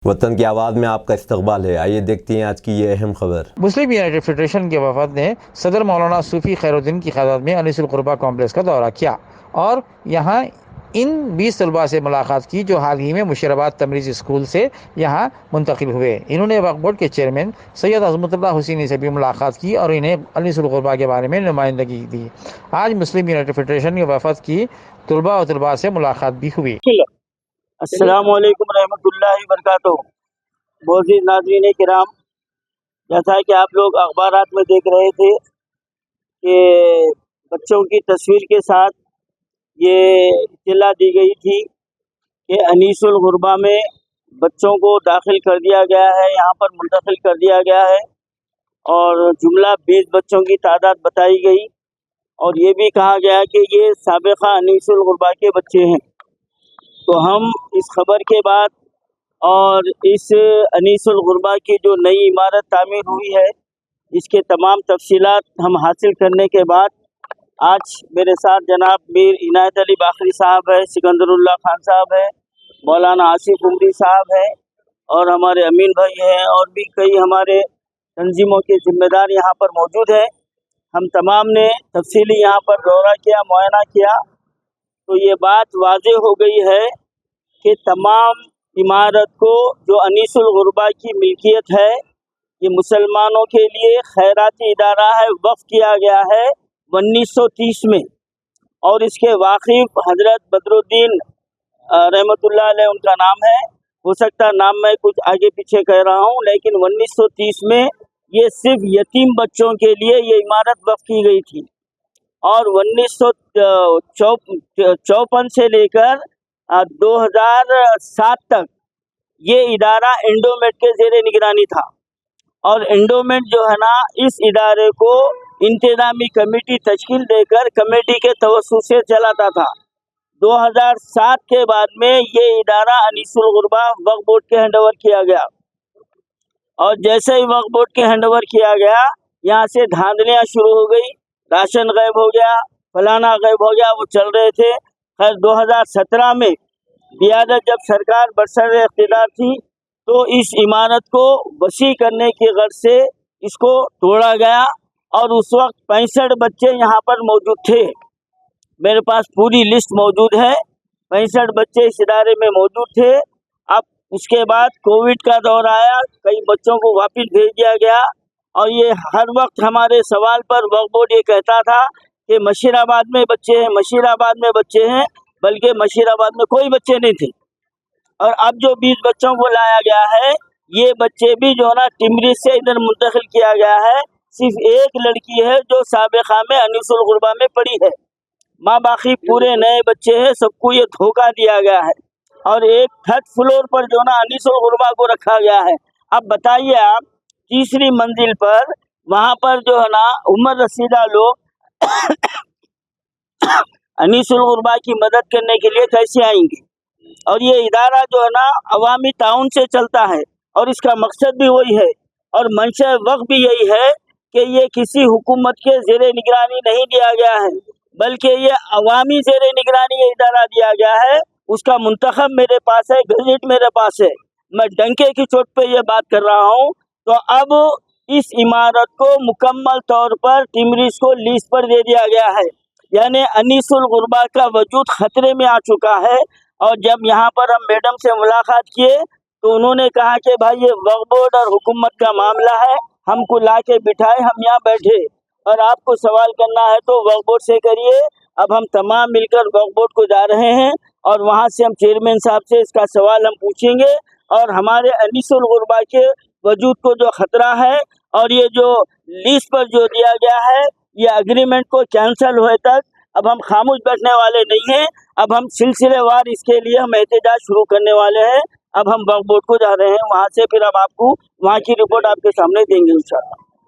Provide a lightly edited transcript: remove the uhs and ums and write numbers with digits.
वतन की आवाज़ में आपका इस्तकबाल है। आइए देखते हैं आज की ये अहम खबर। मुस्लिम यूनाइटेड फेडरेशन के वफद ने सदर मौलाना सूफी खैरुद्दीन की क़यादत में अनीसुल क़ुरबा कॉम्प्लेक्स का दौरा किया और यहाँ इन 20 तलबा से मुलाकात की जो हाल ही में मुशीराबाद तमरीज़ स्कूल से यहाँ मुंतकिल हुए। इन्होंने वक्फ बोर्ड के चेयरमैन सैयद अज़मतुल्लाह हुसैनी से भी मुलाकात की और इन्हें अनीसुल क़ुरबा के बारे में नुमाइंदगी दी। आज मुस्लिम यूनाइटेड फेडरेशन के वफद की तलबा और तलबा से मुलाकात भी हुई। अस्सलामु अलैकुम रहमतुल्लाहि व बरकातुहू। मोअज़्ज़िज़ नाज़रीन किराम, जैसा कि आप लोग अखबारात में देख रहे थे कि बच्चों की तस्वीर के साथ ये इत्तला दी गई थी कि अनीसुल ग़ुरबा में बच्चों को दाखिल कर दिया गया है, यहाँ पर मुंतकिल कर दिया गया है और जुमला 20 बच्चों की तादाद बताई गई और ये भी कहा गया कि ये साबिक़ा अनीसुल ग़ुरबा के बच्चे हैं। तो हम इस खबर के बाद और इस अनीसुल ग़ुरबा की जो नई इमारत तामीर हुई है इसके तमाम तफसीलात हम हासिल करने के बाद आज मेरे साथ जनाब मीर इनायत अली बाखरी साहब है, सिकंदरुल्लाह खान साहब है, मौलाना आसिफ उमरी साहब है और हमारे अमीन भाई हैं और भी कई हमारे तंजीमों के ज़िम्मेदार यहाँ पर मौजूद हैं। हम तमाम ने तफसीली यहाँ पर दौरा किया, मुआयना किया, तो ये बात वाज़ेह हो गई है कि तमाम इमारत को जो अनीसुल ग़ुरबा की मिल्कियत है ये मुसलमानों के लिए खैराती इदारा है, वक्फ किया गया है 1930 में और इसके वाकिफ़ हज़रत बदरुद्दीन रहमतुल्लाह अलैह उनका नाम है। हो सकता है नाम मैं कुछ आगे पीछे कह रहा हूँ, लेकिन 1930 में ये सिर्फ यतीम बच्चों के लिए ये इमारत वक्फ की गई थी और 1954 से लेकर 2007 तक ये इदारा एंडोमेंट के ज़ेरे निगरानी था और एंडोमेंट जो है ना इस इदारे को इंतज़ामी कमेटी तश्कील देकर कमेटी के तवस्सुत से चलाता था। 2007 के बाद में ये इदारा अनीसुल ग़ुरबा वक्फ बोर्ड के हैंडओवर किया गया और जैसे ही वक्फ बोर्ड के हैंडओवर किया गया यहाँ से धांधलियाँ शुरू हो गई, राशन गायब हो गया, फलाना गायब हो गया, वो चल रहे थे। खैर 2017 में बियादत जब सरकार बरसर इख्तियार थी तो इस इमारत को वसी करने की गर्ज से इसको तोड़ा गया और उस वक्त 65 बच्चे यहाँ पर मौजूद थे। मेरे पास पूरी लिस्ट मौजूद है, 65 बच्चे इस इदारे में मौजूद थे। अब उसके बाद कोविड का दौर आया, कई बच्चों को वापस भेज दिया गया और ये हर वक्त हमारे सवाल पर वक्फ बोर्ड ये कहता था कि मशीराबाद में बच्चे हैं, मशीराबाद में बच्चे हैं, बल्कि मशीराबाद में कोई बच्चे नहीं थे। और अब जो 20 बच्चों को लाया गया है ये बच्चे भी जो ना टिमरी से इधर मुंतकिल किया गया है। सिर्फ एक लड़की है जो साबिक़ा में अनीसुल ग़ुरबा में पड़ी है, माँ बाकी पूरे नए बच्चे हैं, सबको ये धोखा दिया गया है और एक 3rd फ्लोर पर जो ना अनीसुल ग़ुरबा को रखा गया है। अब बताइए आप, तीसरी मंजिल पर वहाँ पर जो है ना उम्र रसीदा लोग अनीसुल ग़ुरबा की मदद करने के लिए कैसे आएंगे? और ये इदारा जो है ना अवामी ताउन से चलता है और इसका मकसद भी वही है और मंशा वक्त भी यही है कि ये किसी हुकूमत के ज़ेरे निगरानी नहीं दिया गया है, बल्कि ये अवामी ज़ेरे निगरानी ये इदारा दिया गया है। उसका मुंतखब मेरे पास है, गज़ेट मेरे पास है, मैं डंके की चोट पे ये बात कर रहा हूँ। तो अब इस इमारत को मुकम्मल तौर पर टिमरीज़ को लीज पर दे दिया गया है, यानी अनीसुल ग़ुरबा का वजूद ख़तरे में आ चुका है। और जब यहाँ पर हम मैडम से मुलाकात किए तो उन्होंने कहा कि भाई ये वक्फ बोर्ड और हुकूमत का मामला है, हमको ला के बिठाए, हम यहाँ बैठे और आपको सवाल करना है तो वक्फ बोर्ड से करिए। अब हम तमाम मिलकर वक्फ बोर्ड को जा रहे हैं और वहाँ से हम चेयरमैन साहब से इसका सवाल हम पूछेंगे और हमारे अनीसुल ग़ुरबा के वजूद को जो ख़तरा है और ये जो लीज पर जो दिया गया है ये एग्रीमेंट को कैंसिल हुए तक अब हम खामोश बैठने वाले नहीं हैं। अब हम सिलसिलेवार इसके लिए हम एहतजाज शुरू करने वाले हैं। अब हम वक्फ बोर्ड को जा रहे हैं, वहाँ से फिर अब आपको वहाँ की रिपोर्ट आपके सामने देंगे इंशाअल्लाह।